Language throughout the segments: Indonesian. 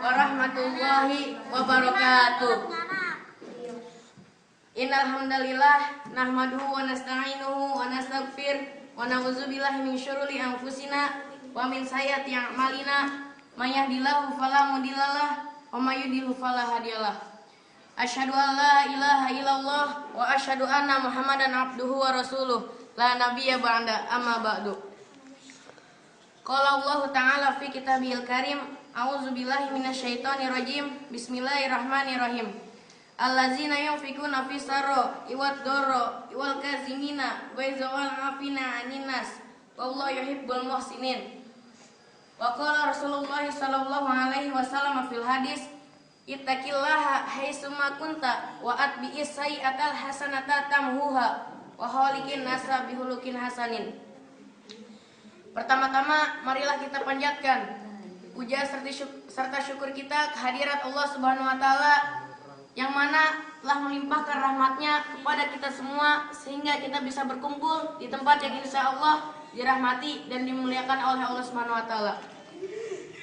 warahmatullahi wabarakatuh. Innal hamdalillah nahmaduhu wa nasta'inuhu wa nastaghfir wa na'udzubillahi min syururi anfusina wa min sayyiati a'malina may yahdihillahu fala mudhillalah wa may yudhlil fala hadiyalah. Asyhadu an la ilaha illallah wa asyhadu anna Muhammadan abduhu wa rasuluh la nabiyya ba'da amma ba'du. Qala Allah Ta'ala fi kitabihil karim a'udzubillahi minasyaitonir rajim bismillahirrahmanirrahim. Allazina yunfikuna fis sarra wad dharra wal kazimina wa yazwal afina 'anil nas wallahu yuhibbul muhsinin. Wa qala Rasulullah sallallahu alaihi wasallam fil hadis ittaqillaha haitsuma kunta wa atbi'is sayyi'atal hasanata tamhuha wa khaliqin nasa bihulukin hasanin. Pertama-tama marilah kita panjatkan puja serta syukur kita kehadirat Allah Subhanahu wa taala yang mana telah melimpahkan rahmatnya kepada kita semua sehingga kita bisa berkumpul di tempat yang insya Allah dirahmati dan dimuliakan oleh Allah Subhanahu wa taala.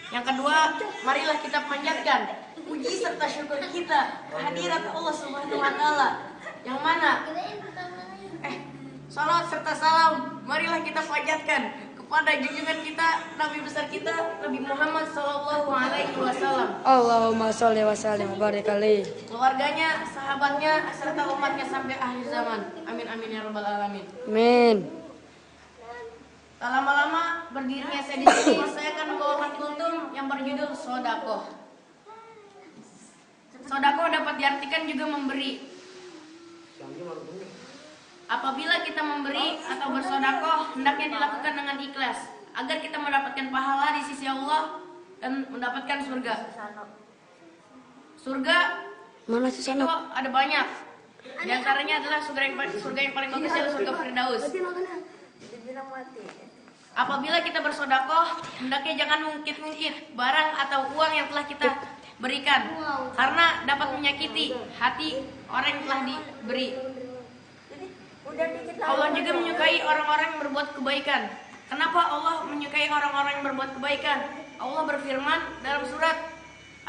Yang kedua, marilah kita panjatkan puji serta syukur kita kehadirat Allah Subhanahu wa taala yang mana salat serta salam marilah kita panjatkan pada junjungan kita, Nabi besar kita, Nabi Muhammad sallallahu alaihi wasallam. Allahumma sholli wa sallim wa barik alaihi. Keluarganya, sahabatnya, serta umatnya sampai akhir zaman. Amin amin ya rabbal alamin. Amin. Tak lama-lama berdirinya saya di sini, saya akan membawakan kultum yang berjudul Sodakoh. Sodakoh dapat diartikan juga memberi. Apabila kita memberi atau bersodakoh, hendaknya dilakukan dengan ikhlas agar kita mendapatkan pahala di sisi Allah dan mendapatkan surga. Surga mana sih itu ada banyak. Di antaranya adalah surga yang paling bagus adalah surga Firdaus. Apabila kita bersodakoh, hendaknya jangan mungkit-mungkit barang atau uang yang telah kita berikan, karena dapat menyakiti hati orang yang telah diberi. Allah juga menyukai orang-orang yang berbuat kebaikan. Kenapa Allah menyukai orang-orang yang berbuat kebaikan? Allah berfirman dalam surat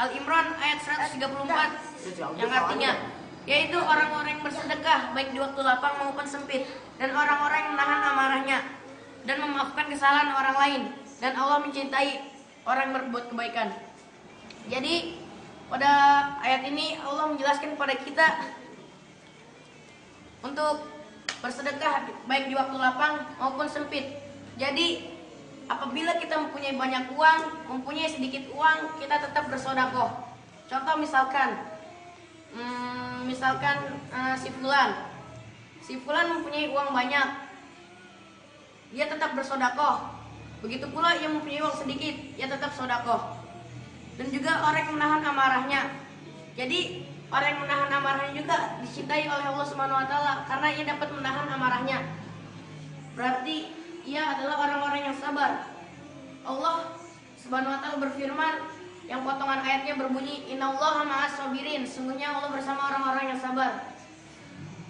Al-Imran ayat 134 yang artinya yaitu orang-orang yang bersedekah baik di waktu lapang maupun sempit, dan orang-orang yang menahan amarahnya dan memaafkan kesalahan orang lain, dan Allah mencintai orang yang berbuat kebaikan. Jadi pada ayat ini Allah menjelaskan kepada kita untuk bersedekah baik di waktu lapang maupun sempit. Jadi apabila kita mempunyai banyak uang, mempunyai sedikit uang, kita tetap bersodakoh. Contoh misalkan si fulan mempunyai uang banyak, dia tetap bersodakoh. Begitu pula yang mempunyai uang sedikit, dia tetap sodakoh. Dan juga orang yang menahan amarahnya. Jadi orang yang menahan amarahnya juga dicintai oleh Allah Subhanahu wa taala karena ia dapat menahan amarahnya. Berarti ia adalah orang-orang yang sabar. Allah Subhanahu wa taala berfirman yang potongan ayatnya berbunyi innallaha ma'as sabirin, sungguhnya Allah bersama orang-orang yang sabar.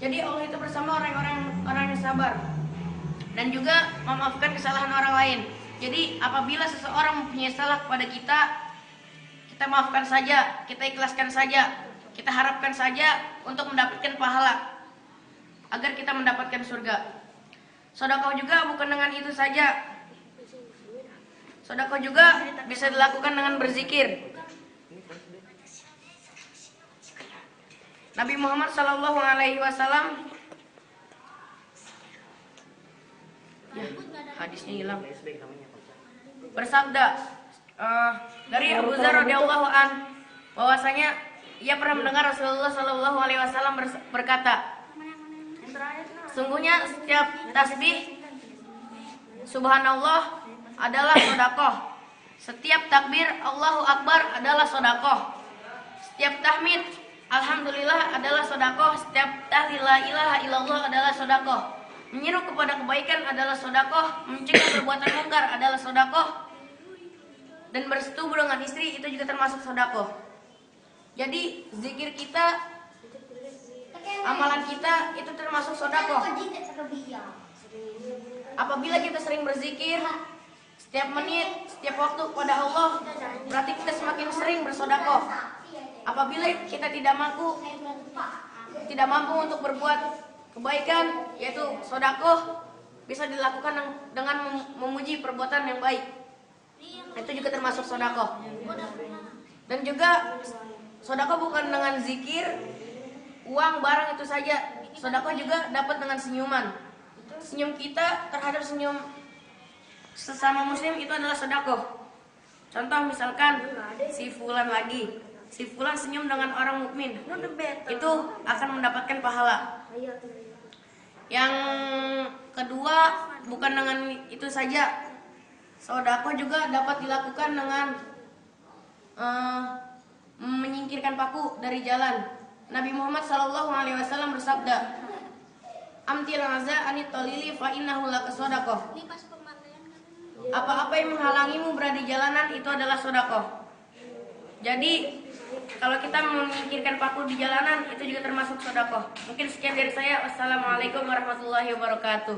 Jadi Allah itu bersama orang-orang yang sabar dan juga memaafkan kesalahan orang lain. Jadi apabila seseorang mempunyai salah kepada kita maafkan saja, kita ikhlaskan saja. Kita harapkan saja untuk mendapatkan pahala agar kita mendapatkan surga. Sedekah juga bukan dengan itu saja. Sedekah juga bisa dilakukan dengan berzikir. Nabi Muhammad sallallahu alaihi wasallam hadisnya hilang. Bersabda dari Abu Dzar radhiyallahu an bahwasanya ia pernah mendengar Rasulullah Shallallahu Alaihi Wasallam berkata, sungguhnya setiap tasbih Subhanallah adalah sodakoh, setiap takbir Allahu Akbar adalah sodakoh, setiap tahmid Alhamdulillah adalah sodakoh, setiap tahlil la ilaha illallah adalah sodakoh, menyeru kepada kebaikan adalah sodakoh, mencegah perbuatan mungkar adalah sodakoh, dan bersetubuh dengan istri itu juga termasuk sodakoh. Jadi zikir kita, amalan kita itu termasuk sodakoh. Apabila kita sering berzikir setiap menit, setiap waktu kepada Allah, berarti kita semakin sering bersodakoh. Apabila kita tidak mampu untuk berbuat kebaikan, yaitu sodakoh, bisa dilakukan dengan memuji perbuatan yang baik. Itu juga termasuk sodakoh. Dan juga sodakoh bukan dengan zikir, uang, barang itu saja. Sodakoh juga dapat dengan senyuman. Senyum kita terhadap senyum sesama muslim itu adalah sodakoh. Contoh misalkan si fulan senyum dengan orang mukmin, itu akan mendapatkan pahala. Yang kedua, bukan dengan itu saja, sodakoh juga dapat dilakukan dengan menyingkirkan paku dari jalan. Nabi Muhammad SAW bersabda, "Amtil aza anit tolili fa innahu lakasodakoh." Apa-apa yang menghalangimu berada di jalanan itu adalah sodakoh. Jadi kalau kita menyingkirkan paku di jalanan itu juga termasuk sodakoh. Mungkin sekian dari saya. Wassalamualaikum warahmatullahi wabarakatuh.